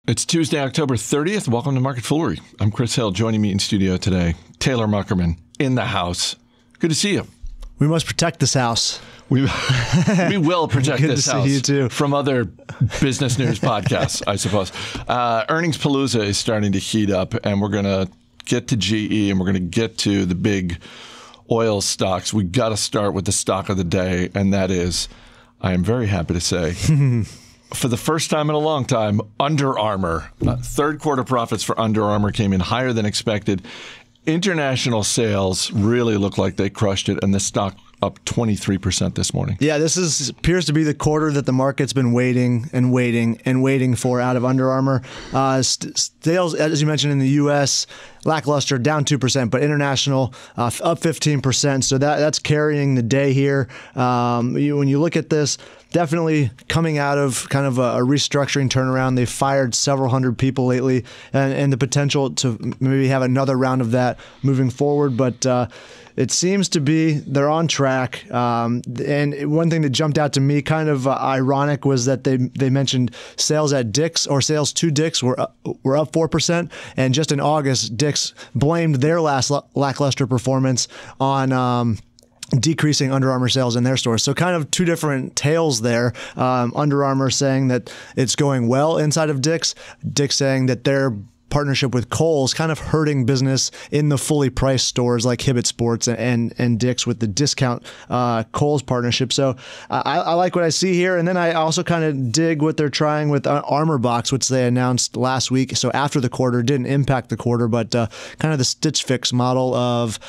It's Tuesday, October 30th. Welcome to Market Foolery. I'm Chris Hill. Joining me in studio today, Taylor Muckerman in the house. Good to see you. We must protect this house. We will protect Good this to house see you too. from other business news podcasts, I suppose. Earnings Palooza is starting to heat up, and we're going to get to GE, and we're going to get to the big oil stocks. We got to start with the stock of the day, and that is, I am very happy to say, for the first time in a long time, Under Armour. Third quarter profits for Under Armour came in higher than expected. International sales really look like they crushed it, and the stock up 23% this morning. Yeah, this appears to be the quarter that the market's been waiting and waiting and waiting for out of Under Armour. Sales, as you mentioned, in the U.S., lackluster, down 2%, but international up 15%. So that's carrying the day here. When you look at this, definitely coming out of kind of a restructuring turnaround. They've fired several hundred people lately, and the potential to maybe have another round of that moving forward. But it seems to be they're on track. And one thing that jumped out to me, kind of ironic, was that they mentioned sales at Dick's, or sales to Dick's, were up 4%. And just in August, Dick's blamed their last lackluster performance on decreasing Under Armour sales in their stores. So kind of two different tales there. Under Armour saying that it's going well inside of Dick's. Dick's saying that their partnership with Kohl's kind of hurting business in the fully priced stores like Hibbett Sports and Dick's with the discount Kohl's partnership. So I like what I see here. And then I also kind of dig what they're trying with Armor Box, which they announced last week. So after the quarter, didn't impact the quarter, but kind of the Stitch Fix model of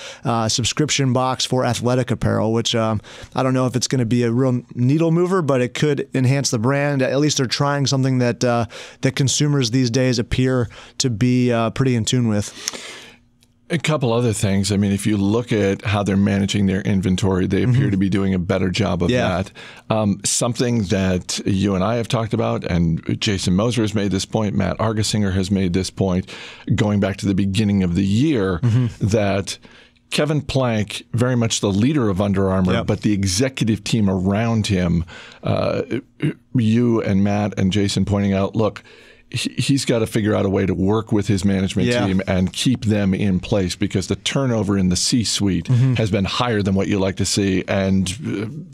subscription box for athletic apparel, which I don't know if it's going to be a real needle mover, but it could enhance the brand. At least they're trying something that that consumers these days appear to be pretty in tune with. A couple other things. I mean, if you look at how they're managing their inventory, they appear to be doing a better job of that. Something that you and I have talked about, and Jason Moser has made this point, Matt Argersinger has made this point, going back to the beginning of the year, that Kevin Plank, very much the leader of Under Armour, but the executive team around him, you and Matt and Jason pointing out, look, he's got to figure out a way to work with his management team and keep them in place, because the turnover in the C-suite has been higher than what you like to see. And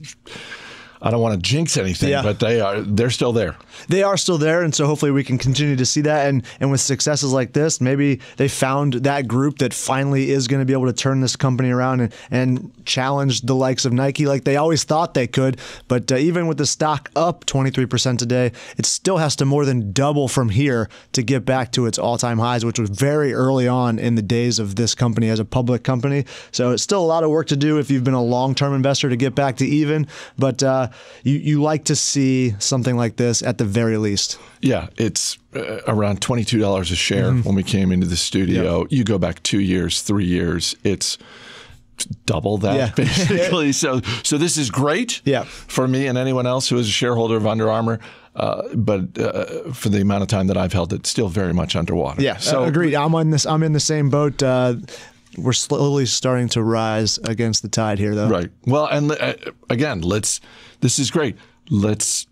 I don't want to jinx anything, but they're still there. They are still there, and so hopefully we can continue to see that. And with successes like this, maybe they found that group that finally is going to be able to turn this company around and challenge the likes of Nike like they always thought they could. But even with the stock up 23% today, it still has to more than double from here to get back to its all-time highs, which was very early on in the days of this company as a public company. So it's still a lot of work to do if you've been a long-term investor to get back to even. But you like to see something like this at the very least. Yeah, it's around $22 a share when we came into the studio. You go back 2 years, 3 years, it's double that basically. So this is great for me and anyone else who is a shareholder of Under Armour. But for the amount of time that I've held it, still very much underwater. Yeah, so agreed. I'm in the same boat. We're slowly starting to rise against the tide here, though. Right. Well, and again, this is great. Let's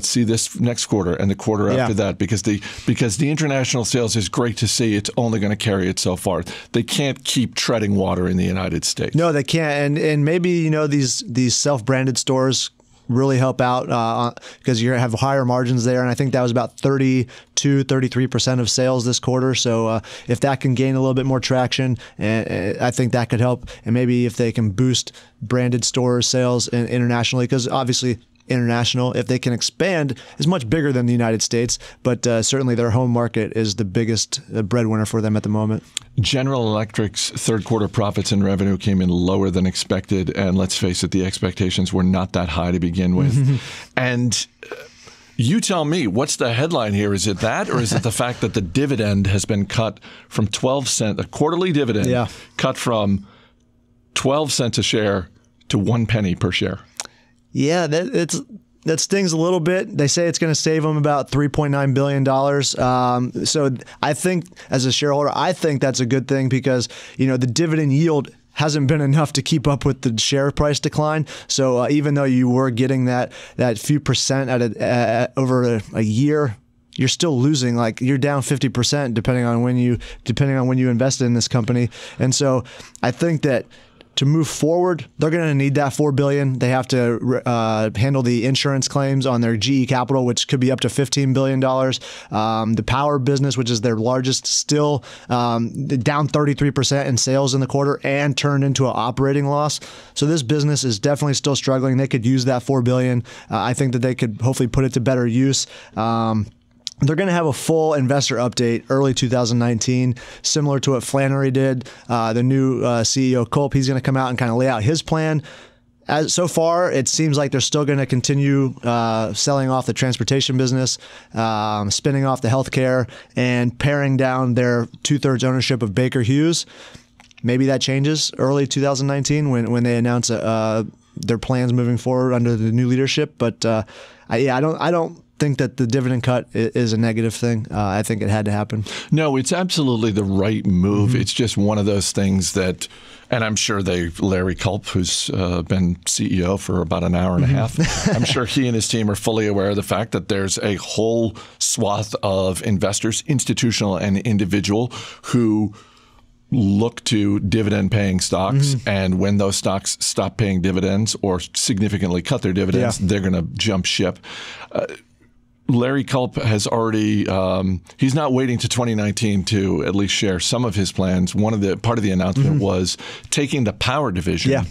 see this next quarter and the quarter after that, because the international sales is great to see. It's only going to carry it so far. They can't keep treading water in the United States. No, they can't. And maybe these self-branded stores really help out because you have higher margins there. And I think that was about 33% of sales this quarter. So if that can gain a little bit more traction, I think that could help. And maybe if they can boost branded store sales internationally, because obviously international, if they can expand, is much bigger than the United States, but certainly their home market is the biggest breadwinner for them at the moment. General Electric's third quarter profits and revenue came in lower than expected, and let's face it, the expectations were not that high to begin with. And you tell me, what's the headline here? Is it that, or is it the fact that the dividend has been cut from 12 cents, a quarterly dividend, cut from 12 cents a share to 1 penny per share? Yeah, that stings a little bit. They say it's going to save them about $3.9 billion. So I think, as a shareholder, I think that's a good thing, because the dividend yield hasn't been enough to keep up with the share price decline. So even though you were getting that few percent over a year, you're still losing. Like, you're down 50% depending on when you invested in this company. And so I think that to move forward, they're going to need that $4 billion. They have to handle the insurance claims on their GE Capital, which could be up to $15 billion. The power business, which is their largest, still down 33% in sales in the quarter and turned into an operating loss. So this business is definitely still struggling. They could use that $4 billion. I think that they could hopefully put it to better use. They're going to have a full investor update early 2019, similar to what Flannery did. The new CEO, Culp, he's going to come out and kind of lay out his plan. So far, it seems like they're still going to continue selling off the transportation business, spinning off the healthcare, and paring down their 2/3 ownership of Baker Hughes. Maybe that changes early 2019 when they announce their plans moving forward under the new leadership. But I don't think that the dividend cut is a negative thing. I think it had to happen. No, it's absolutely the right move. It's just one of those things that, and I'm sure Larry Culp, who's been CEO for about an hour and a half, I'm sure he and his team are fully aware of the fact that there's a whole swath of investors, institutional and individual, who look to dividend-paying stocks, and when those stocks stop paying dividends or significantly cut their dividends, they're going to jump ship. Larry Culp has already, he's not waiting to 2019 to at least share some of his plans. Part of the announcement was taking the power division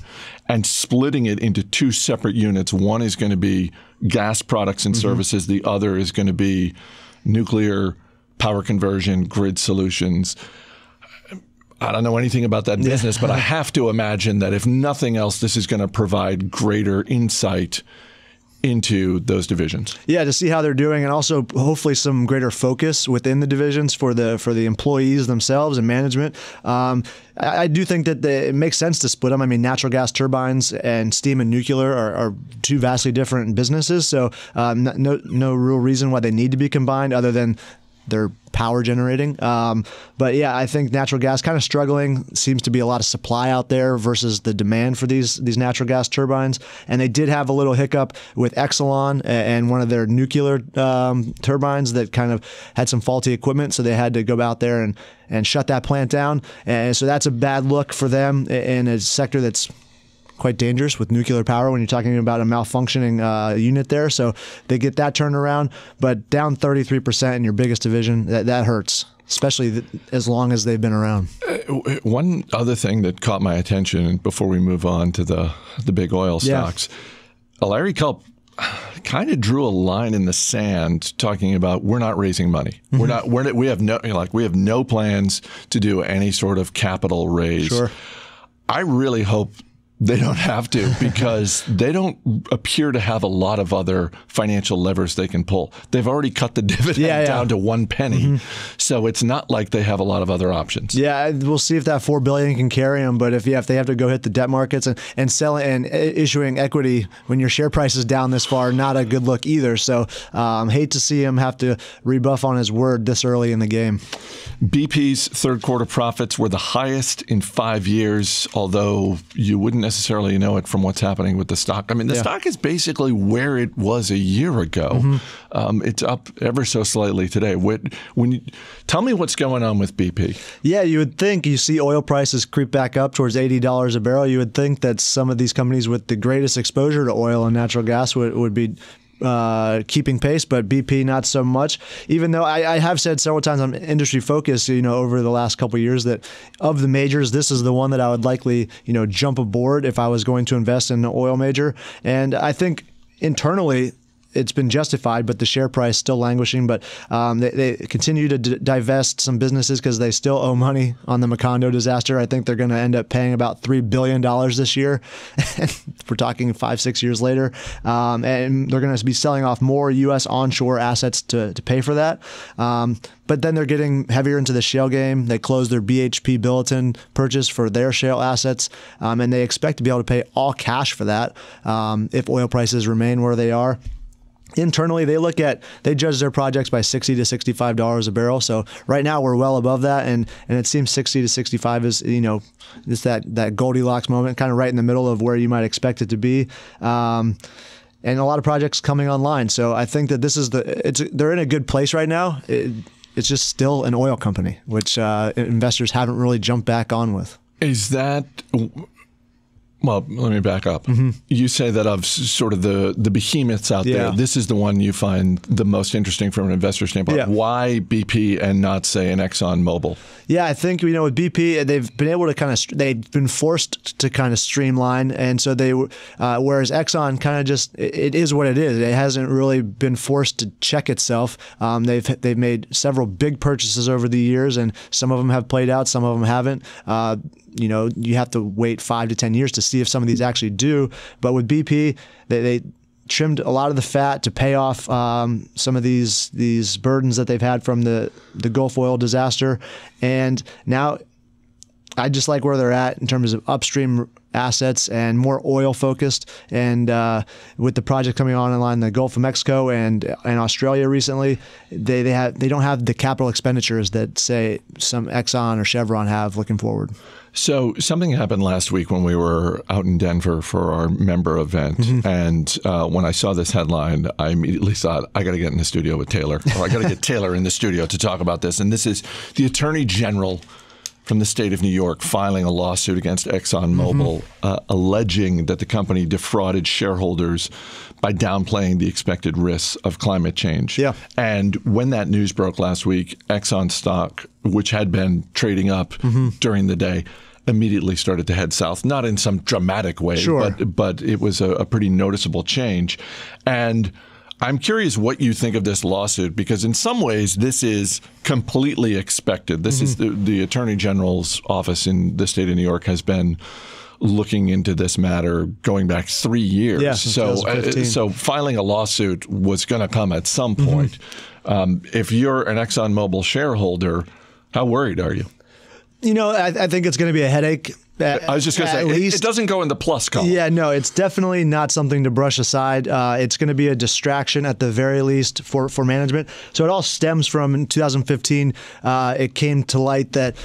and splitting it into two separate units. One is going to be gas products and services. The other is going to be nuclear power conversion, grid solutions. I don't know anything about that business, but I have to imagine that if nothing else, this is going to provide greater insight into those divisions. Yeah, to see how they're doing, and also hopefully some greater focus within the divisions for the employees themselves and management. I do think that it makes sense to split them. I mean, natural gas turbines and steam and nuclear are two vastly different businesses, so no real reason why they need to be combined other than they're power generating. But yeah, I think natural gas kind of struggling. Seems to be a lot of supply out there versus the demand for these natural gas turbines. And they did have a little hiccup with Exelon and one of their nuclear turbines that kind of had some faulty equipment. So they had to go out there and shut that plant down. And so that's a bad look for them in a sector that's quite dangerous with nuclear power when you're talking about a malfunctioning unit there. So they get that turned around, but down 33% in your biggest division, that hurts, especially as long as they've been around. One other thing that caught my attention before we move on to the big oil stocks, Larry Culp kind of drew a line in the sand talking about we're not raising money. We have no plans to do any sort of capital raise. Sure. I really hope they don't have to, because they don't appear to have a lot of other financial levers they can pull. They've already cut the dividend down to 1 penny, so it's not like they have a lot of other options. Yeah, we'll see if that $4 billion can carry them. But if they have to go hit the debt markets and sell and issuing equity when your share price is down this far, not a good look either. So hate to see him have to rebuff on his word this early in the game. BP's third quarter profits were the highest in 5 years, although you wouldn't necessarily know it from what's happening with the stock. I mean, the stock is basically where it was a year ago. It's up ever so slightly today. Tell me what's going on with BP. Yeah, you would think, you see oil prices creep back up towards $80 a barrel. You would think that some of these companies with the greatest exposure to oil and natural gas would be keeping pace, but BP not so much. Even though I have said several times I'm industry focused, over the last couple of years, that of the majors, this is the one that I would likely, jump aboard if I was going to invest in an oil major. And I think internally it's been justified, but the share price still languishing. But they continue to divest some businesses because they still owe money on the Macondo disaster. I think they're going to end up paying about $3 billion this year. We're talking 5-6 years later. And they're going to be selling off more U.S. onshore assets to pay for that. But then they're getting heavier into the shale game. They closed their BHP Billiton purchase for their shale assets, and they expect to be able to pay all cash for that if oil prices remain where they are. Internally, they judge their projects by $60 to $65 a barrel. So right now we're well above that, and it seems 60 to 65 is it's that Goldilocks moment, kind of right in the middle of where you might expect it to be. and a lot of projects coming online. So I think that this is they're in a good place right now. It's just still an oil company, which investors haven't really jumped back on with. Is that... Well, let me back up. Mm-hmm. You say that of sort of the behemoths out there, this is the one you find the most interesting from an investor standpoint. Yeah. Why BP and not, say, an ExxonMobil? Yeah, I think, with BP, they've been able to they've been forced to kind of streamline. And so whereas Exxon kind of just, it is what it is. It hasn't really been forced to check itself. They've made several big purchases over the years, and some of them have played out, some of them haven't. You have to wait 5 to 10 years to see if some of these actually do. But with BP, they trimmed a lot of the fat to pay off some of these burdens that they've had from the Gulf oil disaster. And now I just like where they're at in terms of upstream assets and more oil focused. And with the project coming online in the Gulf of Mexico and Australia recently, they don't have the capital expenditures that, say, some Exxon or Chevron have looking forward. So something happened last week when we were out in Denver for our member event. Mm-hmm. And when I saw this headline, I immediately thought, I got to get in the studio with Taylor, or I got to get Taylor in the studio to talk about this. And this is the Attorney General from the state of New York filing a lawsuit against ExxonMobil, alleging that the company defrauded shareholders by downplaying the expected risks of climate change. Yeah. And when that news broke last week, Exxon stock, which had been trading up during the day, immediately started to head south, not in some dramatic way, but it was a pretty noticeable change. And I'm curious what you think of this lawsuit, because in some ways this is completely expected. This is the Attorney General's office in the state of New York has been looking into this matter going back 3 years. Yeah, so filing a lawsuit was going to come at some point. If you're an ExxonMobil shareholder, how worried are you? I think it's going to be a headache. I was just going to say, it doesn't go in the plus column. Yeah, no, it's definitely not something to brush aside. It's going to be a distraction at the very least for management. So it all stems from in 2015, it came to light that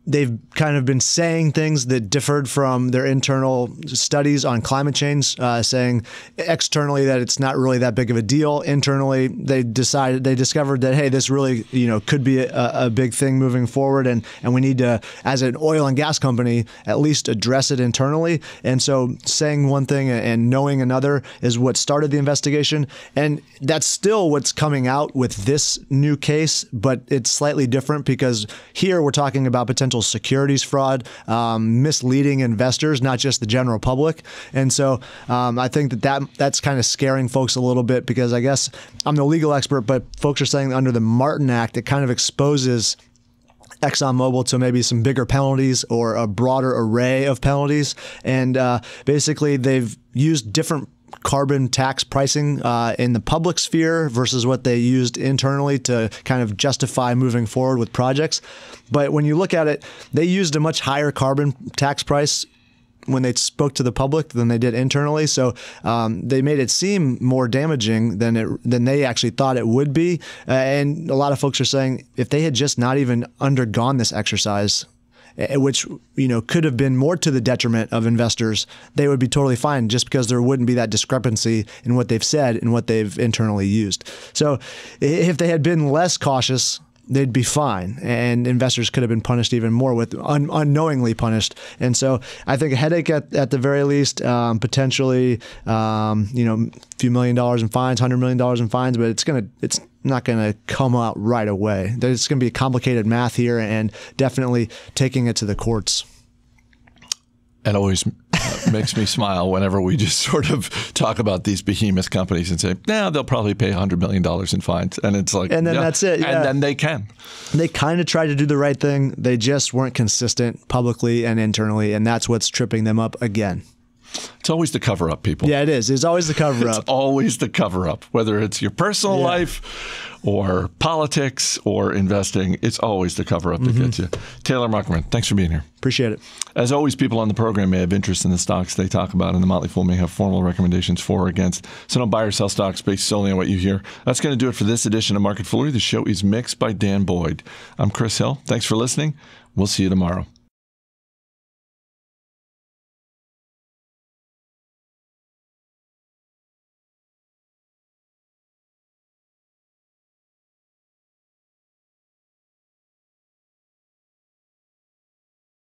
they've kind of been saying things that differed from their internal studies on climate change, saying externally that it's not really that big of a deal. Internally, they discovered that, hey, this really, could be a big thing moving forward, and we need to, as an oil and gas company, at least address it internally. And so saying one thing and knowing another is what started the investigation. And that's still what's coming out with this new case, but it's slightly different because here we're talking about potential securities fraud, misleading investors, not just the general public. And so I think that's kind of scaring folks a little bit, because I guess I'm no legal expert, but folks are saying that under the Martin Act, it kind of exposes ExxonMobil to maybe some bigger penalties or a broader array of penalties. And basically, they've used different carbon tax pricing in the public sphere versus what they used internally to kind of justify moving forward with projects. But when you look at it, they used a much higher carbon tax price when they spoke to the public than they did internally. So they made it seem more damaging than they actually thought it would be. And a lot of folks are saying if they had just not even undergone this exercise, which could have been more to the detriment of investors, they would be totally fine, just because there wouldn't be that discrepancy in what they've said and what they've internally used. So if they had been less cautious, they'd be fine, and investors could have been punished even more, with unknowingly punished. And so I think a headache at the very least, potentially, a few $1 million in fines, $100 million in fines, but it's not going to come out right away. There's going to be complicated math here, and definitely taking it to the courts. It always makes me smile whenever we just sort of talk about these behemoth companies and say, they'll probably pay $100 million in fines. And it's like, and then that's it. Yeah. And then they can. They kind of tried to do the right thing. They just weren't consistent publicly and internally. And that's what's tripping them up again. It's always the cover-up, people. Yeah, it is. It's always the cover-up. It's always the cover-up. Whether it's your personal life or politics or investing, it's always the cover-up that gets you. Taylor Muckerman, thanks for being here. Appreciate it. As always, people on the program may have interest in the stocks they talk about, and the Motley Fool may have formal recommendations for or against. So don't buy or sell stocks based solely on what you hear. That's going to do it for this edition of Market Foolery. The show is mixed by Dan Boyd. I'm Chris Hill. Thanks for listening. We'll see you tomorrow.